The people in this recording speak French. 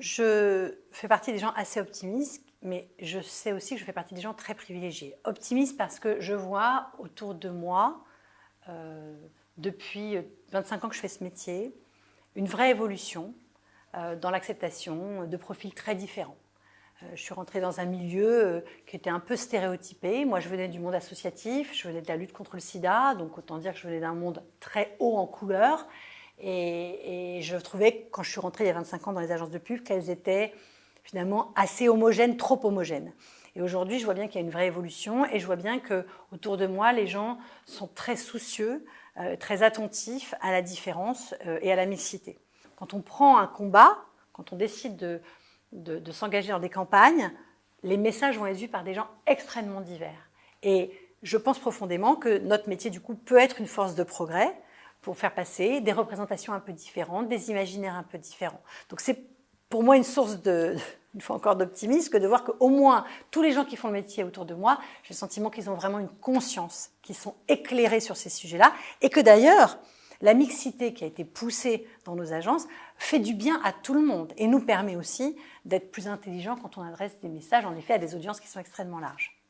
Je fais partie des gens assez optimistes, mais je sais aussi que je fais partie des gens très privilégiés. Optimiste parce que je vois autour de moi, depuis 25 ans que je fais ce métier, une vraie évolution dans l'acceptation de profils très différents. Je suis rentrée dans un milieu qui était un peu stéréotypé. Moi, je venais du monde associatif, je venais de la lutte contre le sida, donc autant dire que je venais d'un monde très haut en couleurs. Et je trouvais, quand je suis rentrée il y a 25 ans dans les agences de pub, qu'elles étaient finalement assez homogènes, trop homogènes. Et aujourd'hui, je vois bien qu'il y a une vraie évolution et je vois bien qu'autour de moi, les gens sont très soucieux, très attentifs à la différence et à la mixité. Quand on prend un combat, quand on décide de s'engager dans des campagnes, les messages vont être vus par des gens extrêmement divers. Et je pense profondément que notre métier, du coup, peut être une force de progrès pour faire passer des représentations un peu différentes, des imaginaires un peu différents. Donc c'est pour moi une source une fois encore d'optimisme que de voir qu'au moins tous les gens qui font le métier autour de moi, j'ai le sentiment qu'ils ont vraiment une conscience, qu'ils sont éclairés sur ces sujets-là et que d'ailleurs, la mixité qui a été poussée dans nos agences fait du bien à tout le monde et nous permet aussi d'être plus intelligents quand on adresse des messages, en effet, à des audiences qui sont extrêmement larges.